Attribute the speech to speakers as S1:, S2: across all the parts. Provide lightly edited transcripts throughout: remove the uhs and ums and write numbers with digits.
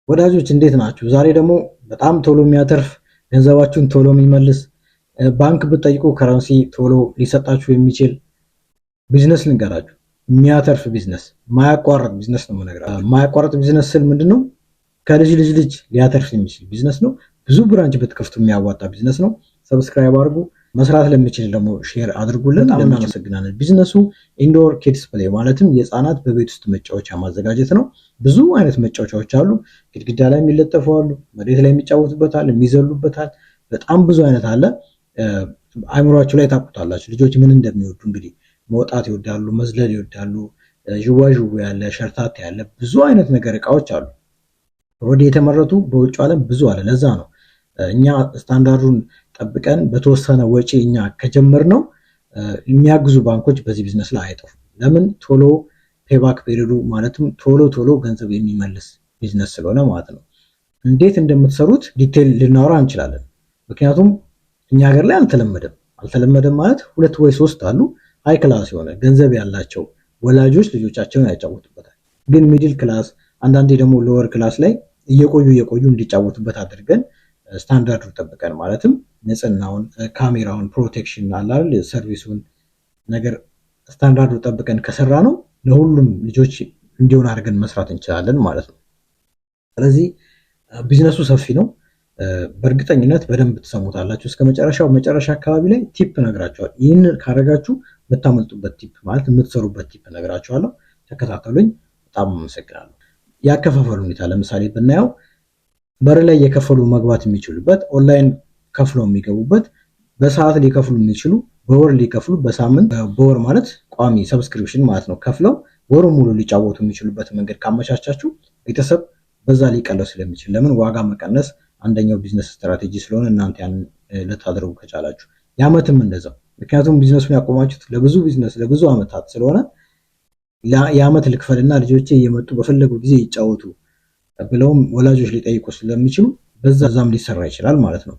S1: ወዳጆች እንዴት ናችሁ? ዛሬ ደግሞ በጣም ቶሎ የሚያተርፍ ገንዘባችሁን ቶሎ የሚመልስ ባንክ ብትጠይቁ ከረንሲ ቶሎ ሊሰጣችሁ የሚችል ቢዝነስ ልንገራችሁ። የሚያተርፍ ቢዝነስ፣ ማያቋርጥ ቢዝነስ ነው የምነግራችሁ። ማያቋርጥ ቢዝነስ ስል ምንድነው? ከልጅ ልጅ ልጅ ሊያተርፍ የሚችል ቢዝነስ ነው። ብዙ ብራንች ብትከፍቱ የሚያዋጣ ቢዝነስ ነው። ሰብስክራይብ አድርጉ። መስራት ለሚችል ደግሞ ሼር አድርጉልን። በጣም እናመሰግናለን። ቢዝነሱ ኢንዶር ኪድስ ፕሌይ ማለትም የህፃናት በቤት ውስጥ መጫወቻ ማዘጋጀት ነው። ብዙ አይነት መጫወቻዎች አሉ። ግድግዳ ላይ የሚለጠፉ አሉ፣ መሬት ላይ የሚጫወቱበታል፣ የሚዘሉበታል። በጣም ብዙ አይነት አለ። አይምሯችሁ ላይ ታውቁታላችሁ ልጆች ምን እንደሚወዱ። እንግዲህ መውጣት ይወዳሉ፣ መዝለል ይወዳሉ፣ ዥዋዥዌ ያለ፣ ሸርታቴ ያለ፣ ብዙ አይነት ነገር እቃዎች አሉ። ኦልሬዲ የተመረቱ በውጭ ዓለም ብዙ አለ። ለዛ ነው እኛ ስታንዳርዱን ጠብቀን በተወሰነ ወጪ እኛ ከጀመርነው የሚያግዙ ባንኮች በዚህ ቢዝነስ ላይ አይጠፉም። ለምን? ቶሎ ፔባክ ፔሪዱ ማለትም ቶሎ ቶሎ ገንዘብ የሚመልስ ቢዝነስ ስለሆነ ማለት ነው። እንዴት እንደምትሰሩት ዲቴል ልናወራ እንችላለን። ምክንያቱም እኛ ሀገር ላይ አልተለመደም ማለት ሁለት ወይ ሶስት አሉ ሃይ ክላስ የሆነ ገንዘብ ያላቸው ወላጆች ልጆቻቸውን ያጫወቱበታል። ግን ሚድል ክላስ አንዳንዴ ደግሞ ሎወር ክላስ ላይ እየቆዩ እንዲጫወቱበት አድርገን ስታንዳርዱ ጠብቀን ማለትም ንጽህናውን፣ ካሜራውን፣ ፕሮቴክሽን አላል ሰርቪሱን ነገር ስታንዳርዱ ጠብቀን ከሰራ ነው ለሁሉም ልጆች እንዲሆን አድርገን መስራት እንችላለን ማለት ነው። ስለዚህ ቢዝነሱ ሰፊ ነው። በእርግጠኝነት በደንብ ትሰሙታላችሁ እስከ መጨረሻው። መጨረሻ አካባቢ ላይ ቲፕ ነግራችኋል። ይህን ካረጋችሁ የምታመልጡበት ቲፕ ማለት የምትሰሩበት ቲፕ ነግራችኋለሁ። ተከታተሉኝ። በጣም አመሰግናለሁ። ያከፋፈሉ ሁኔታ ለምሳሌ ብናየው በር ላይ የከፈሉ መግባት የሚችሉበት፣ ኦንላይን ከፍለው የሚገቡበት፣ በሰዓት ሊከፍሉ የሚችሉ፣ በወር ሊከፍሉ፣ በሳምንት በወር ማለት ቋሚ ሰብስክሪፕሽን ማለት ነው ከፍለው ወሩ ሙሉ ሊጫወቱ የሚችሉበት መንገድ ካመቻቻችሁ ቤተሰብ በዛ ሊቀለው ስለሚችል፣ ለምን ዋጋ መቀነስ አንደኛው ቢዝነስ ስትራቴጂ ስለሆነ እናንተ ያን ልታደርጉ ከቻላችሁ የዓመትም እንደዛው። ምክንያቱም ቢዝነሱን ያቆማችሁት ለብዙ ዓመታት ስለሆነ የዓመት ልክፈልና ልጆቼ እየመጡ በፈለጉ ጊዜ ይጫወቱ ብለውም ወላጆች ሊጠይቁ ስለሚችሉ በዛም ሊሰራ ይችላል ማለት ነው።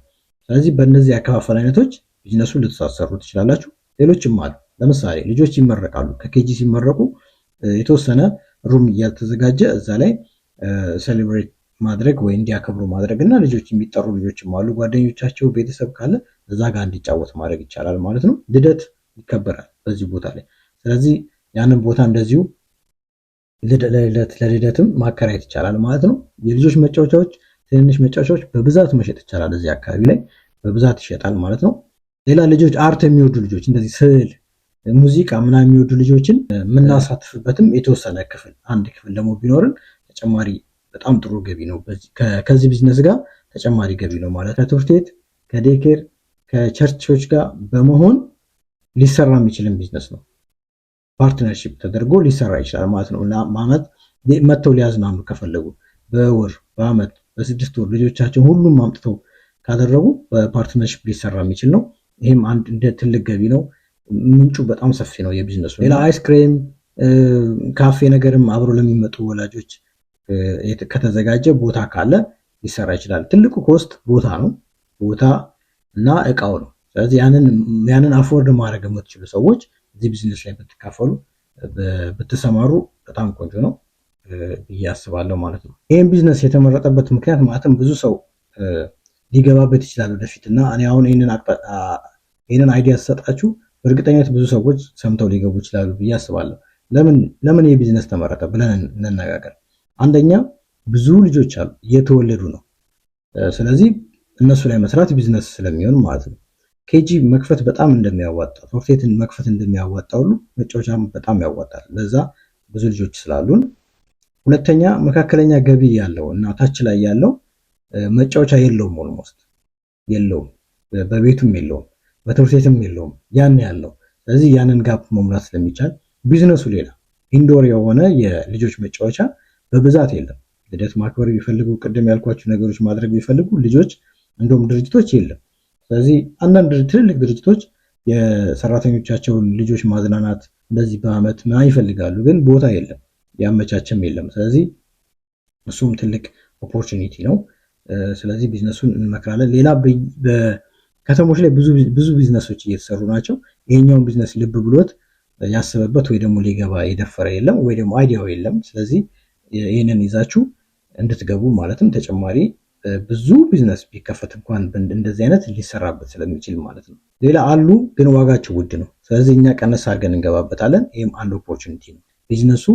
S1: ስለዚህ በእነዚህ ያከፋፈል አይነቶች ቢዝነሱን ልትሳሰሩ ትችላላችሁ። ሌሎችም አሉ። ለምሳሌ ልጆች ይመረቃሉ። ከኬጂ ሲመረቁ የተወሰነ ሩም እያልተዘጋጀ እዛ ላይ ሴሌብሬት ማድረግ ወይ እንዲያከብሩ ማድረግ እና ልጆች የሚጠሩ ልጆችም አሉ። ጓደኞቻቸው ቤተሰብ ካለ እዛ ጋር እንዲጫወት ማድረግ ይቻላል ማለት ነው። ልደት ይከበራል በዚህ ቦታ ላይ። ስለዚህ ያንን ቦታ እንደዚሁ ለልደትም ማከራየት ይቻላል ማለት ነው። የልጆች መጫወቻዎች፣ ትንንሽ መጫወቻዎች በብዛት መሸጥ ይቻላል። እዚህ አካባቢ ላይ በብዛት ይሸጣል ማለት ነው። ሌላ ልጆች አርት የሚወዱ ልጆች እንደዚህ ስዕል፣ ሙዚቃ ምናምን የሚወዱ ልጆችን የምናሳትፍበትም የተወሰነ ክፍል አንድ ክፍል ደግሞ ቢኖርን ተጨማሪ በጣም ጥሩ ገቢ ነው። ከዚህ ቢዝነስ ጋር ተጨማሪ ገቢ ነው ማለት ከትምህርት ቤት ከዴኬር ከቸርቾች ጋር በመሆን ሊሰራ የሚችልን ቢዝነስ ነው። ፓርትነርሺፕ ተደርጎ ሊሰራ ይችላል ማለት ነው። እና ማመት መተው ሊያዝናኑ ከፈለጉ በወር በአመት በ6 ወር ልጆቻቸውን ሁሉም አምጥተው ካደረጉ በፓርትነርሺፕ ሊሰራ የሚችል ነው። ይህም አንድ እንደ ትልቅ ገቢ ነው። ምንጩ በጣም ሰፊ ነው የቢዝነሱ። ሌላ አይስክሬም ካፌ ነገርም አብሮ ለሚመጡ ወላጆች ከተዘጋጀ ቦታ ካለ ሊሰራ ይችላል። ትልቁ ኮስት ቦታ ነው፣ ቦታ እና እቃው ነው። ስለዚህ ያንን አፎርድ ማድረግ የምትችሉ ሰዎች እዚህ ቢዝነስ ላይ ብትካፈሉ ብትሰማሩ በጣም ቆንጆ ነው ብዬ አስባለሁ ማለት ነው። ይህን ቢዝነስ የተመረጠበት ምክንያት ማለትም ብዙ ሰው ሊገባበት ይችላል ወደፊት እና እኔ አሁን ይህንን አይዲያ ስሰጣችሁ በእርግጠኝነት ብዙ ሰዎች ሰምተው ሊገቡ ይችላሉ ብዬ አስባለሁ። ለምን ይህ ቢዝነስ ተመረጠ ብለን እንነጋገር። አንደኛ ብዙ ልጆች አሉ እየተወለዱ ነው። ስለዚህ እነሱ ላይ መስራት ቢዝነስ ስለሚሆን ማለት ነው። ኬጂ መክፈት በጣም እንደሚያዋጣ፣ ትምህርት ቤትን መክፈት እንደሚያዋጣ ሁሉ መጫወቻም በጣም ያዋጣል። ለዛ ብዙ ልጆች ስላሉን። ሁለተኛ መካከለኛ ገቢ ያለው እና ታች ላይ ያለው መጫወቻ የለውም፣ ኦልሞስት የለውም፣ በቤቱም የለውም፣ በትምህርት ቤትም የለውም ያን ያለው። ስለዚህ ያንን ጋፕ መሙላት ስለሚቻል ቢዝነሱ ሌላ ኢንዶር የሆነ የልጆች መጫወቻ በብዛት የለም። ልደት ማክበር ቢፈልጉ ቅድም ያልኳችሁ ነገሮች ማድረግ ቢፈልጉ ልጆች እንደውም ድርጅቶች የለም። ስለዚህ አንዳንድ ትልልቅ ድርጅቶች የሰራተኞቻቸውን ልጆች ማዝናናት እንደዚህ በአመት ምናምን ይፈልጋሉ፣ ግን ቦታ የለም፣ ያመቻቸም የለም። ስለዚህ እሱም ትልቅ ኦፖርቹኒቲ ነው። ስለዚህ ቢዝነሱን እንመክራለን። ሌላ በከተሞች ላይ ብዙ ቢዝነሶች እየተሰሩ ናቸው። ይሄኛውን ቢዝነስ ልብ ብሎት ያሰበበት ወይ ደግሞ ሊገባ የደፈረ የለም፣ ወይ ደግሞ አይዲያው የለም። ስለዚህ ይህንን ይዛችሁ እንድትገቡ ማለትም ተጨማሪ ብዙ ቢዝነስ ቢከፈት እንኳን እንደዚህ አይነት ሊሰራበት ስለሚችል ማለት ነው። ሌላ አሉ ግን ዋጋቸው ውድ ነው። ስለዚህ እኛ ቀነስ አድርገን እንገባበታለን። ይህም አንድ ኦፖርቹኒቲ ነው። ቢዝነሱ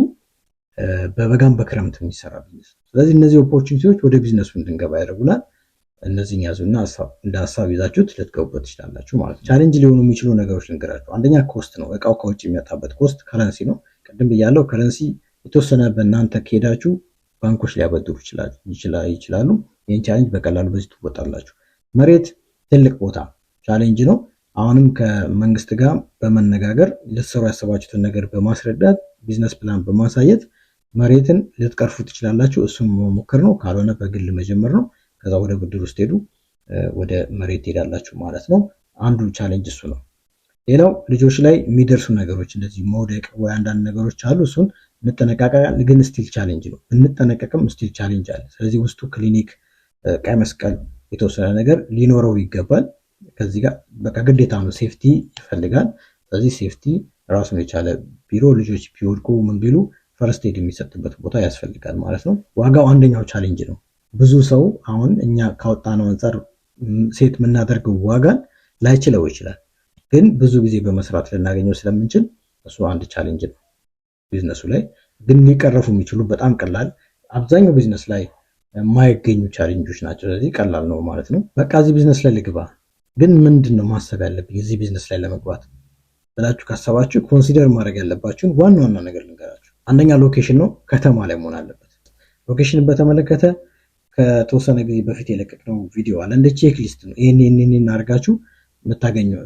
S1: በበጋም በክረምት የሚሰራ ቢዝነስ። ስለዚህ እነዚህ ኦፖርቹኒቲዎች ወደ ቢዝነሱ እንድንገባ ያደርጉናል። እነዚህን ያዙና እንደ ሀሳብ ይዛችሁት ልትገቡበት ትችላላችሁ ማለት ነው። ቻሌንጅ ሊሆኑ የሚችሉ ነገሮች ልንገራችሁ። አንደኛ ኮስት ነው። እቃው ከውጭ የሚመጣበት ኮስት ከረንሲ ነው። ቅድም ብያለው፣ ከረንሲ የተወሰነ በእናንተ ከሄዳችሁ ባንኮች ሊያበድሩ ይችላሉ። ይህን ቻሌንጅ በቀላሉ በዚህ ትወጣላችሁ። መሬት ትልቅ ቦታ ቻሌንጅ ነው። አሁንም ከመንግስት ጋር በመነጋገር ልትሰሩ ያሰባችሁትን ነገር በማስረዳት ቢዝነስ ፕላን በማሳየት መሬትን ልትቀርፉ ትችላላችሁ። እሱም መሞከር ነው። ካልሆነ በግል መጀመር ነው። ከዛ ወደ ብድር ውስጥ ሄዱ ወደ መሬት ሄዳላችሁ ማለት ነው። አንዱ ቻሌንጅ እሱ ነው። ሌላው ልጆች ላይ የሚደርሱ ነገሮች እንደዚህ መውደቅ ወይ አንዳንድ ነገሮች አሉ። እሱን እንጠነቀቃለን፣ ግን ስቲል ቻሌንጅ ነው። ብንጠነቀቅም ስቲል ቻሌንጅ አለ። ስለዚህ ውስጡ ክሊኒክ፣ ቀይ መስቀል የተወሰነ ነገር ሊኖረው ይገባል። ከዚህ ጋር በቃ ግዴታ ነው፣ ሴፍቲ ይፈልጋል። ስለዚህ ሴፍቲ ራሱን የቻለ ቢሮ፣ ልጆች ቢወድቁ ምን ቢሉ ፈርስት ኤድ የሚሰጥበት ቦታ ያስፈልጋል ማለት ነው። ዋጋው አንደኛው ቻሌንጅ ነው። ብዙ ሰው አሁን እኛ ካወጣነው አንጻር ሴት የምናደርገው ዋጋን ላይችለው ይችላል፣ ግን ብዙ ጊዜ በመስራት ልናገኘው ስለምንችል እሱ አንድ ቻሌንጅ ነው። ቢዝነሱ ላይ ግን ሊቀረፉ የሚችሉ በጣም ቀላል፣ አብዛኛው ቢዝነስ ላይ የማይገኙ ቻሌንጆች ናቸው። ስለዚህ ቀላል ነው ማለት ነው። በቃ እዚህ ቢዝነስ ላይ ልግባ፣ ግን ምንድን ነው ማሰብ ያለብኝ እዚህ ቢዝነስ ላይ ለመግባት ብላችሁ ካሰባችሁ ኮንሲደር ማድረግ ያለባችሁን ዋና ዋና ነገር ልንገራችሁ። አንደኛ ሎኬሽን ነው። ከተማ ላይ መሆን አለበት። ሎኬሽንን በተመለከተ ከተወሰነ ጊዜ በፊት የለቀቅነው ቪዲዮ አለ። እንደ ቼክ ሊስት ነው። ይህን አድርጋችሁ የምታገኘው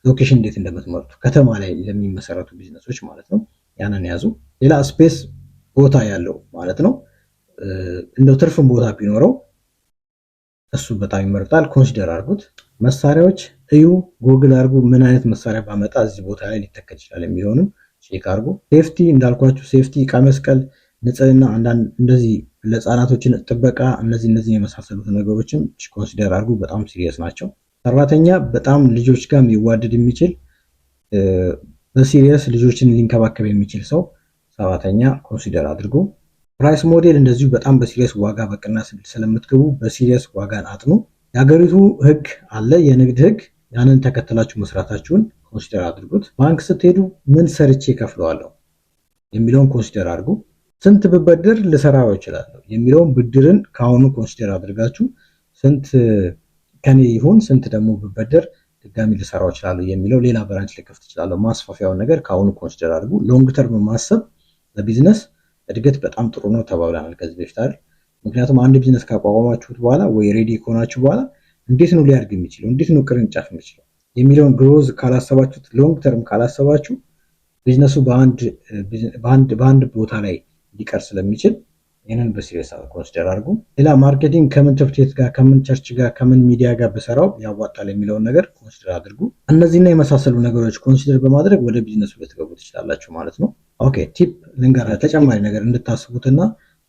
S1: ሎኬሽን እንዴት እንደምትመርጡ ከተማ ላይ ለሚመሰረቱ ቢዝነሶች ማለት ነው። ያንን ያዙ። ሌላ ስፔስ ቦታ ያለው ማለት ነው። እንደው ትርፍን ቦታ ቢኖረው እሱ በጣም ይመርጣል። ኮንሲደር አድርጉት። መሳሪያዎች እዩ፣ ጎግል አድርጉ። ምን አይነት መሳሪያ ባመጣ እዚህ ቦታ ላይ ሊተከል ይችላል የሚሆንም ቼክ አድርጉ። ሴፍቲ እንዳልኳችሁ ሴፍቲ፣ ዕቃ መስቀል፣ ንጽህና፣ አንዳንድ እንደዚህ ለህፃናቶችን ጥበቃ፣ እነዚህ የመሳሰሉት ነገሮችን ኮንሲደር አድርጉ። በጣም ሲሪየስ ናቸው። ሰራተኛ በጣም ልጆች ጋር የሚዋደድ የሚችል በሲሪየስ ልጆችን ሊንከባከብ የሚችል ሰው ሰራተኛ ኮንሲደር አድርጉ። ፕራይስ ሞዴል እንደዚሁ በጣም በሲሪየስ ዋጋ በቅናሽ ስለምትገቡ በሲሪየስ ዋጋን አጥኑ። የሀገሪቱ ህግ አለ፣ የንግድ ህግ። ያንን ተከትላችሁ መስራታችሁን ኮንሲደር አድርጉት። ባንክ ስትሄዱ ምን ሰርቼ ከፍለዋለሁ የሚለውን ኮንሲደር አድርጉ። ስንት ብበድር ልሰራው እችላለሁ የሚለውን ብድርን ከአሁኑ ኮንሲደር አድርጋችሁ ስንት ከኔ ይሁን ስንት ደግሞ ብበድር ድጋሚ ልሰራው እችላለሁ የሚለው ሌላ ብራንች ልከፍት እችላለሁ ማስፋፊያውን ነገር ከአሁኑ ኮንሲደር አድርጉ። ሎንግ ተርም ማሰብ ለቢዝነስ እድገት በጣም ጥሩ ነው ተባብለናል ከዚህ በፊት አይደል? ምክንያቱም አንድ ቢዝነስ ካቋቋማችሁት በኋላ ወይ ሬዲ ከሆናችሁ በኋላ እንዴት ነው ሊያድግ የሚችለው፣ እንዴት ነው ቅርንጫፍ የሚችለው የሚለውን ግሮዝ ካላሰባችሁት፣ ሎንግ ተርም ካላሰባችሁ ቢዝነሱ በአንድ ቦታ ላይ ሊቀር ስለሚችል ይህንን በሲሪየስ ኮንሲደር አድርጉ። ሌላ ማርኬቲንግ ከምን ትምህርት ቤት ጋር ከምን ቸርች ጋር ከምን ሚዲያ ጋር ብሰራው ያዋጣል የሚለውን ነገር ኮንሲደር አድርጉ። እነዚህና የመሳሰሉ ነገሮች ኮንሲደር በማድረግ ወደ ቢዝነሱ ልትገቡ ትችላላችሁ ማለት ነው። ኦኬ ቲፕ ልንገራ፣ ተጨማሪ ነገር እንድታስቡትና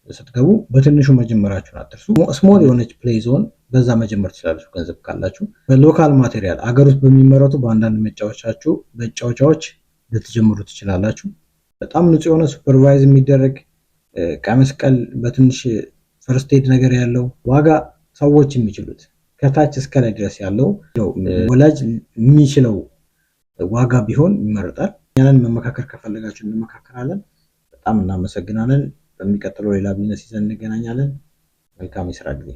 S1: ስትገቡ በትንሹ መጀመራችሁን አትርሱ። ስሞል የሆነች ፕሌይ ዞን በዛ መጀመር ትችላላችሁ ገንዘብ ካላችሁ። በሎካል ማቴሪያል አገር ውስጥ በሚመረቱ በአንዳንድ መጫወቻዎች ልትጀምሩ ትችላላችሁ። በጣም ንጹህ የሆነ ሱፐርቫይዝ የሚደረግ ቀይ መስቀል በትንሽ ፈርስት ኤድ ነገር ያለው ዋጋ ሰዎች የሚችሉት ከታች እስከ ላይ ድረስ ያለው ወላጅ የሚችለው ዋጋ ቢሆን ይመረጣል። ያንን መመካከር ከፈለጋችሁ እንመካከራለን። በጣም እናመሰግናለን። በሚቀጥለው ሌላ ቢዝነስ ይዘን እንገናኛለን። መልካም የስራ ጊዜ